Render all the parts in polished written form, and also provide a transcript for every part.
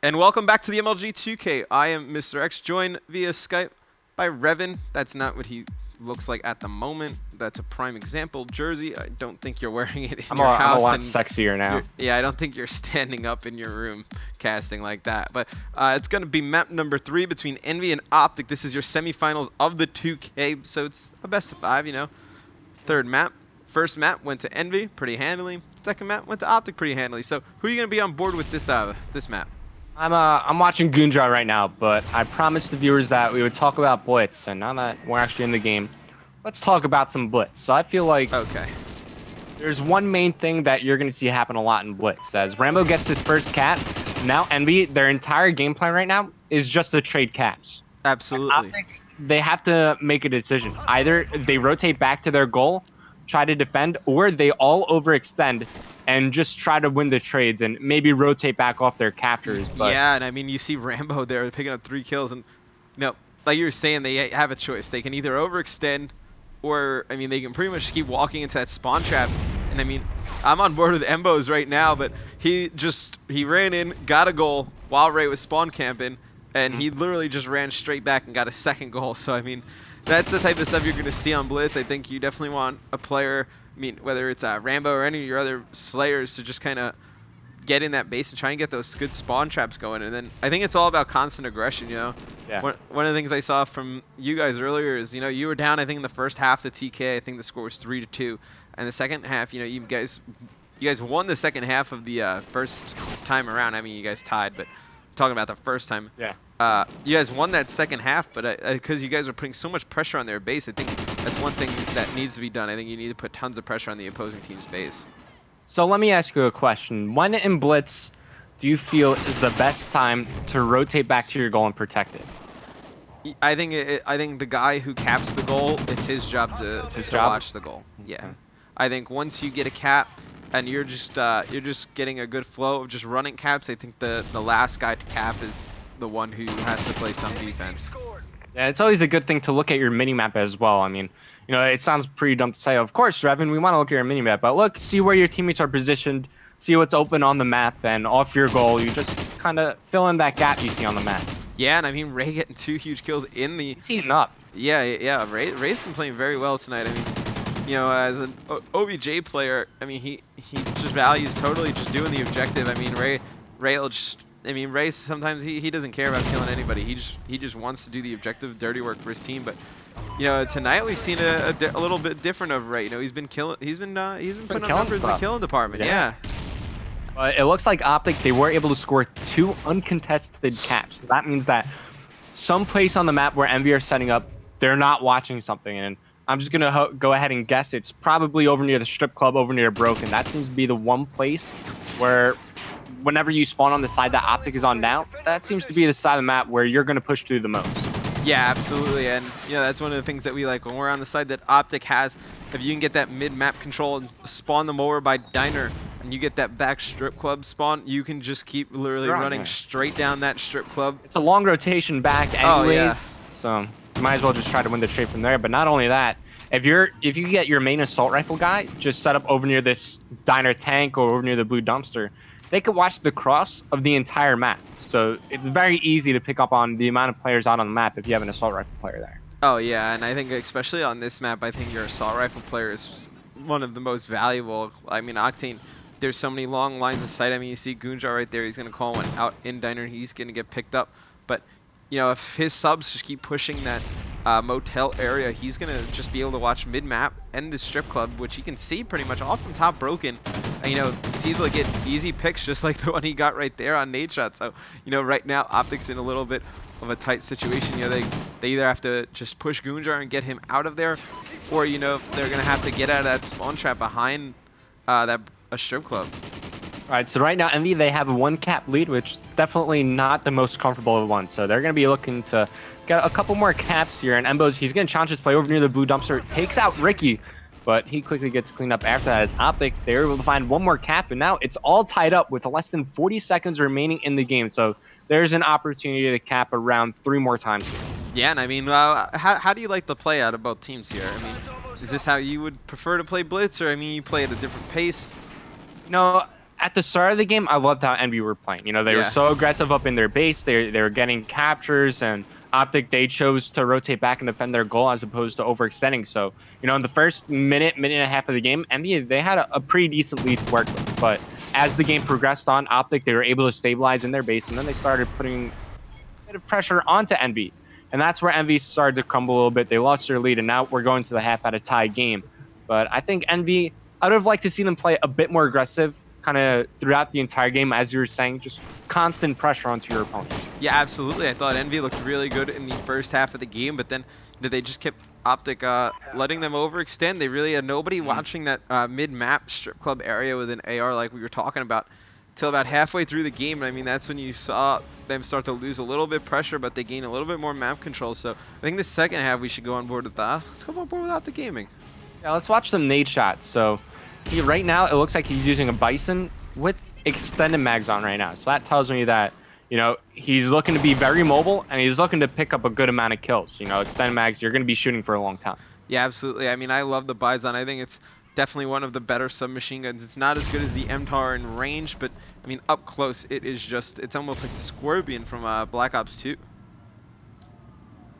And welcome back to the MLG 2K. I am Mr. X, joined via Skype by Revan. That's not what he looks like at the moment. That's a prime example jersey. I don't think you're wearing it in your house. I'm a lot sexier now. Yeah, I don't think you're standing up in your room casting like that. But it's going to be map number 3 between Envy and Optic. This is your semifinals of the 2K, so it's a best of 5, you know. Third map. First map went to Envy pretty handily. Second map went to Optic pretty handily. So who are you going to be on board with this map? I'm watching Goonjar right now, but I promised the viewers that we would talk about Blitz, and now that we're actually in the game, let's talk about some Blitz. So I feel like there's one main thing that you're going to see happen a lot in Blitz. As Rambo gets his first cap, now Envy, their entire game plan right now is just to trade caps. Absolutely. They have to make a decision. Either they rotate back to their goal, try to defend, or they all overextend and just try to win the trades and maybe rotate back off their captures. But yeah, and I mean, you see Rambo there picking up 3 kills, and you know, like you were saying, they have a choice. They can either overextend, or I mean, they can pretty much keep walking into that spawn trap. And I mean, I'm on board with Embos right now, but he ran in, got a goal while Ray was spawn camping, and he literally just ran straight back and got a second goal. So I mean, that's the type of stuff you're going to see on Blitz. I think you definitely want a player, I mean, whether it's Rambo or any of your other Slayers, to just kind of get in that base and try and get those good spawn traps going. And then I think it's all about constant aggression, you know. Yeah. One of the things I saw from you guys earlier is, you know, you were down, I think, in the first half to TK. I think the score was 3-2. And the second half, you know, you guys won the second half of the first time around. I mean, you guys tied, but talking about the first time. Yeah. You guys won that second half, but because you guys were putting so much pressure on their base, I think that's one thing that needs to be done. I think you need to put tons of pressure on the opposing team's base. So let me ask you a question. When in Blitz do you feel is the best time to rotate back to your goal and protect it? I think the guy who caps the goal, it's his job to watch the goal. Yeah. Okay. I think once you get a cap and you're just getting a good flow of just running caps, I think the last guy to cap is the one who has to play some defense. Yeah, it's always a good thing to look at your minimap as well. I mean, you know, it sounds pretty dumb to say, of course, Revan, we want to look at your minimap, but look, see where your teammates are positioned, see what's open on the map, and off your goal, you just kind of fill in that gap you see on the map. Yeah, and I mean, Ray getting 2 huge kills in the... He's heating up. Yeah, Ray's been playing very well tonight. I mean, you know, as an OBJ player, I mean, he just values totally just doing the objective. I mean, Ray will just... I mean, Ray sometimes he doesn't care about killing anybody. He just wants to do the objective, dirty work for his team. But you know, tonight we've seen a little bit different of Ray. You know, he's been putting up numbers in the killing department. Yeah. It looks like Optic, they were able to score 2 uncontested caps. So that means that someplace on the map where Envy are setting up, they're not watching something. And I'm just gonna go ahead and guess it's probably over near the strip club, over near Broken. That seems to be the one place where, whenever you spawn on the side that Optic is on now, that seems to be the side of the map where you're going to push through the most. Yeah, absolutely. And, you know, that's one of the things that we like when we're on the side that Optic has. If you can get that mid-map control and spawn them over by Diner, and you get that back strip club spawn, you can just keep literally running straight down that strip club. It's a long rotation back anyways, so you might as well just try to win the trade from there. But not only that, if you get your main assault rifle guy just set up over near this Diner tank or over near the blue dumpster, they could watch the cross of the entire map. So it's very easy to pick up on the amount of players out on the map if you have an assault rifle player there. Oh, yeah, and I think especially on this map, I think your assault rifle player is one of the most valuable. I mean, Octane, there's so many long lines of sight. I mean, you see Goonjar right there. He's going to call one out in Diner. He's going to get picked up. But, you know, if his subs just keep pushing that motel area, he's going to just be able to watch mid-map and the strip club, which you can see pretty much all from top Broken. And, you know, it's able to get easy picks just like the one he got right there on nade shot. So, you know, right now Optic's in a little bit of a tight situation. You know, they either have to just push Goonjar and get him out of there, or, you know, they're going to have to get out of that spawn trap behind a strip club. All right, so right now Envy, they have a 1 cap lead, which definitely not the most comfortable of one. So they're going to be looking to get a couple more caps here. And Embos, he's going to challenge his play over near the blue dumpster, takes out Ricky, but he quickly gets cleaned up after that. As Optic, they're able to find 1 more cap, and now it's all tied up with less than 40 seconds remaining in the game. So there's an opportunity to cap around 3 more times here. Yeah, and I mean, how do you like the play out of both teams here? I mean, is this how you would prefer to play Blitz, or I mean, you play at a different pace? No, at the start of the game, I loved how Envy were playing. You know, they were so aggressive up in their base. They were getting captures, and Optic, they chose to rotate back and defend their goal as opposed to overextending. So, you know, in the first minute and a half of the game, Envy, they had a pretty decent lead to work with. But as the game progressed on, Optic, they were able to stabilize in their base, and then they started putting a bit of pressure onto Envy. And that's where Envy started to crumble a little bit. They lost their lead, and now we're going to the half at a tie game. But I think Envy, I would have liked to see them play a bit more aggressive, kind of throughout the entire game, as you were saying, just constant pressure onto your opponent. Yeah, absolutely. I thought Envy looked really good in the first half of the game, but then they just kept Optic letting them overextend. They really had nobody watching that mid-map strip club area with an AR like we were talking about till about halfway through the game. And I mean, that's when you saw them start to lose a little bit pressure, but they gain a little bit more map control. So I think the second half we should go on board with that. Let's go on board with Optic Gaming. Yeah, let's watch some nade shots. So right now, it looks like he's using a Bison with extended mags on right now. So that tells me that, you know, he's looking to be very mobile, and he's looking to pick up a good amount of kills. You know, extended mags, you're going to be shooting for a long time. Yeah, absolutely. I mean, I love the Bison. I think it's definitely one of the better submachine guns. It's not as good as the MTAR in range, but, I mean, up close, it is just, it's almost like the Scorpion from Black Ops 2.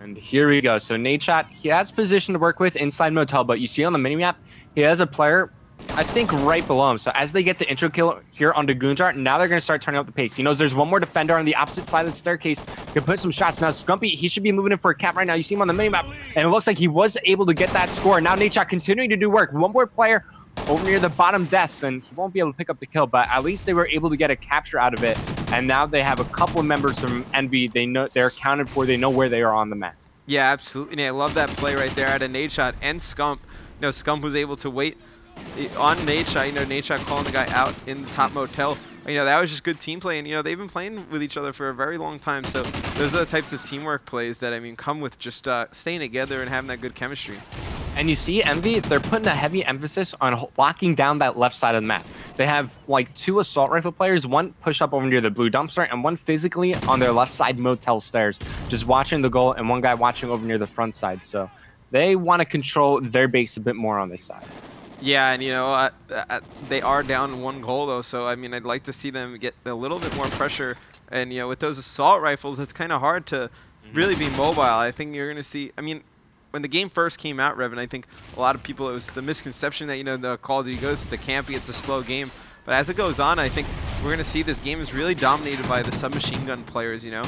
And here we go. So nade shot, he has position to work with inside Motel, but you see on the minimap, he has a player, I think, right below him. So as they get the intro kill here onto Goonjar, now they're going to start turning up the pace. He knows there's one more defender on the opposite side of the staircase. Can put some shots. Now Scumpy, he should be moving in for a cap right now. You see him on the minimap, and it looks like he was able to get that score. Now nade shot continuing to do work. One more player over near the bottom desk, and he won't be able to pick up the kill, but at least they were able to get a capture out of it. And now they have a couple of members from Envy. They know they're accounted for. They know where they are on the map. Yeah, absolutely. I love that play right there at a nade shot and Scump. You know, Scump was able to wait on nade shot. You know, nade shot calling the guy out in the top motel. You know, that was just good team play. And, you know, they've been playing with each other for a very long time. So those are the types of teamwork plays that, I mean, come with just staying together and having that good chemistry. And you see Envy, they're putting a heavy emphasis on locking down that left side of the map. They have like 2 assault rifle players, one pushed up over near the blue dumpster, and one physically on their left side motel stairs, just watching the goal, and one guy watching over near the front side. So they want to control their base a bit more on this side. Yeah, and you know, they are down 1 goal though, so I mean, I'd like to see them get a little bit more pressure. And you know, with those assault rifles, it's kind of hard to really be mobile. I think you're going to see, I mean, when the game first came out, Revan, I think a lot of people, it was the misconception that, you know, the Call of Duty goes to campy, it's a slow game. But as it goes on, I think we're going to see this game is really dominated by the submachine gun players, you know?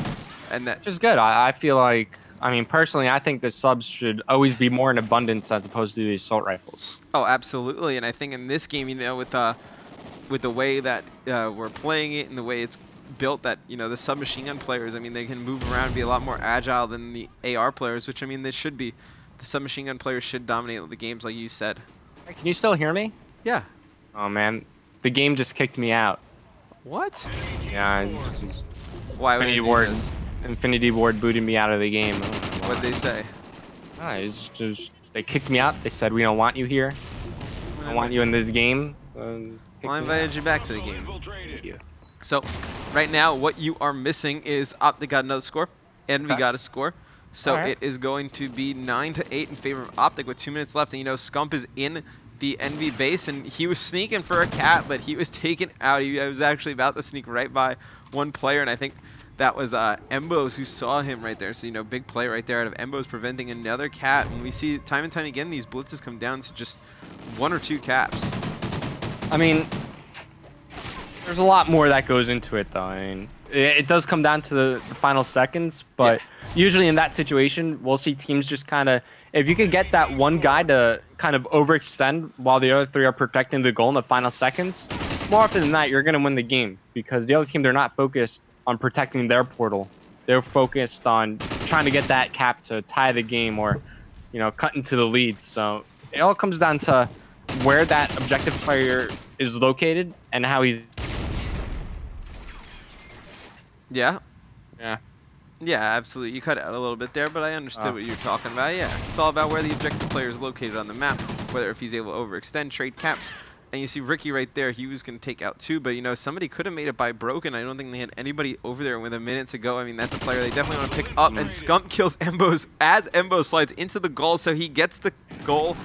And that, which is good. I feel like, I mean, personally, I think the subs should always be more in abundance as opposed to the assault rifles. Oh, absolutely. And I think in this game, you know, with the way that we're playing it and the way it's built, that, you know, the submachine gun players, I mean, they can move around and be a lot more agile than the AR players, which, I mean, they should be. The submachine gun players should dominate the games, like you said. Can you still hear me? Yeah. Oh, man. The game just kicked me out. What? Yeah. Why would it do this? Infinity Ward booted me out of the game. What'd they say? It's just, they kicked me out. They said, we don't want you here. We don't want you in this game. Well, I invited you back to the game. Thank you. So, right now, what you are missing is Optic got another score, and we got a score. So it is going to be 9-8 in favor of Optic with 2 minutes left. And, you know, Scump is in the Envy base, and he was sneaking for a cat, but he was taken out. He was actually about to sneak right by one player, and I think that was Embos who saw him right there. So, you know, big play right there out of Embos preventing another cat. And we see time and time again these blitzes come down to just 1 or 2 caps. I mean, there's a lot more that goes into it, though. I mean, it does come down to the final seconds, but usually in that situation, we'll see teams just kind of, if you could get that one guy to kind of overextend while the other 3 are protecting the goal in the final seconds, more often than not, you're going to win the game, because the other team, they're not focused on protecting their portal. They're focused on trying to get that cap to tie the game or, you know, cut into the lead. So it all comes down to where that objective player is located and how he's... Yeah. Yeah. Yeah, absolutely. You cut out a little bit there, but I understood what you were talking about. Yeah, it's all about where the objective player is located on the map, whether if he's able to overextend, trade caps. And you see Ricky right there, he was going to take out 2, but, you know, somebody could have made it by Broken. I don't think they had anybody over there with a minute to go. I mean, that's a player they definitely want to pick up. And Scump kills Embos as Embos slides into the goal, so he gets the goal.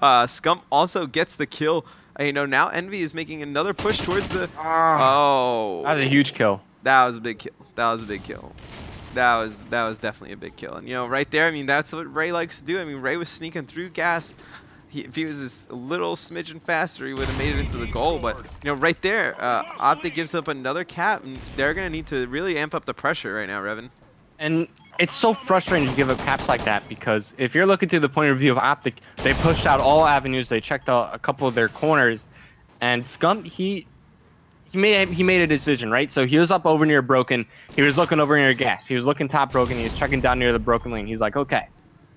Scump also gets the kill You know, now Envy is making another push towards the... Oh. That was a huge kill. That was a big kill. That was a big kill. That was definitely a big kill. And, you know, right there, I mean, that's what Ray likes to do. I mean, Ray was sneaking through gas. If he was just a little smidgen faster, he would have made it into the goal. But, you know, right there, Optic gives up another cap, and they're going to need to really amp up the pressure right now, Revan. And it's so frustrating to give up caps like that, because if you're looking through the point of view of Optic, they pushed out all avenues, they checked out a couple of their corners, and Scum, he made a decision, right? So he was up over near Broken, he was looking over near Gas, he was looking top Broken, he was checking down near the Broken lane. He's like, okay,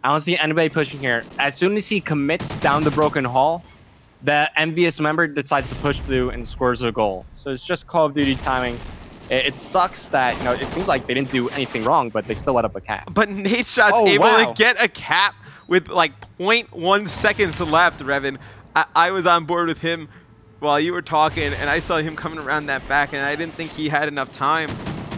I don't see anybody pushing here. As soon as he commits down the Broken Hall, the envious member decides to push through and scores a goal. So it's just Call of Duty timing. It sucks that, you know, it seems like they didn't do anything wrong, but they still let up a cap. But Nadeshot's able to get a cap with like 0.1 seconds left, Revan. I was on board with him while you were talking, and I saw him coming around that back, and I didn't think he had enough time.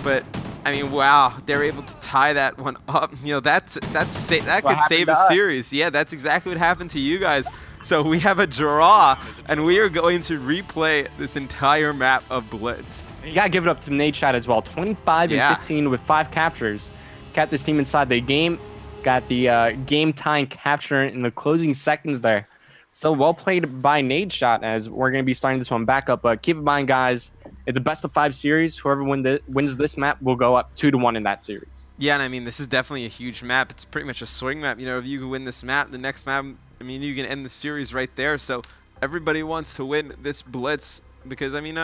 But I mean, wow, they're able to tie that one up. You know, that could save a series. Yeah, that's exactly what happened to you guys. So we have a draw, and we are going to replay this entire map of Blitz. You gotta give it up to Nadeshot as well. 25 and 15 with 5 captures. Kept this team inside the game. Got the game-tying capture in the closing seconds there. So well played by Nadeshot, as we're gonna be starting this one back up. But keep in mind, guys, it's a best-of-5 series. Whoever wins this map will go up 2-1 in that series. Yeah, and I mean, this is definitely a huge map. It's pretty much a swing map. You know, if you win this map, the next map, I mean, you can end the series right there. So everybody wants to win this Blitz because, I mean,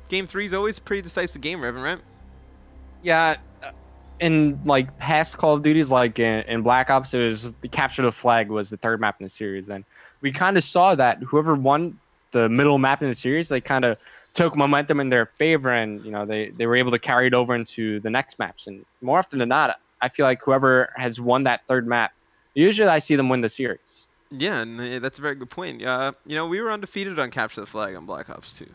Game 3 is always a pretty decisive game, Revan, right? Yeah, in like past Call of Duties, like in Black Ops, it was the capture the flag was the 3rd map in the series. And we kind of saw that whoever won the middle map in the series, they kind of took momentum in their favor, and you know they were able to carry it over into the next maps. And more often than not, I feel like whoever has won that 3rd map, usually I see them win the series. Yeah, and that's a very good point. You know, we were undefeated on Capture the Flag on Black Ops 2.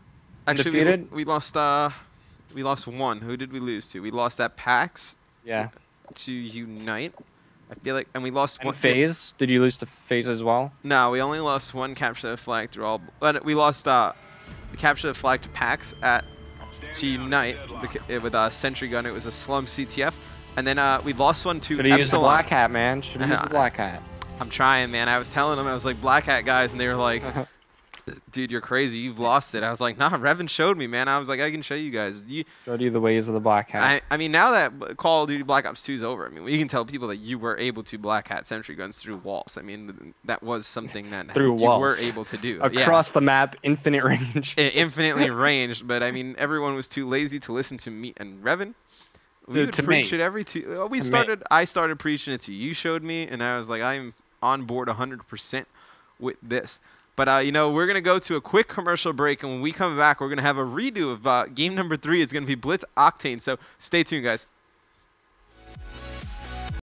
Actually, undefeated? we lost one. Who did we lose to? We lost at PAX. Yeah. To Unite. I feel like, and we lost one. FaZe? Did you lose to FaZe as well? No, we only lost one Capture the Flag through all. But we lost Capture the Flag to PAX to Unite with Sentry Gun. It was a Slum CTF. And then we lost one to Should've used the Black Hat, man. Should've used the Black Hat. I'm trying, man. I was telling them, I was like, Black Hat guys, and they were like, dude, you're crazy. You've lost it. I was like, nah, Revan showed me, man. I was like, I can show you guys. Showed you the ways of the Black Hat. I mean, now that Call of Duty Black Ops 2 is over, I mean, we can tell people that you were able to Black Hat Sentry Guns through walls. I mean, that was something that you were able to do. Across the map, infinite range. Infinitely ranged, but I mean, everyone was too lazy to listen to me and Revan. We would preach it every two. I started preaching it to you. You showed me, and I was like, I'm on board 100% with this. But, you know, we're going to go to a quick commercial break, and when we come back, we're going to have a redo of game number 3. It's going to be Blitz Octane, so stay tuned, guys.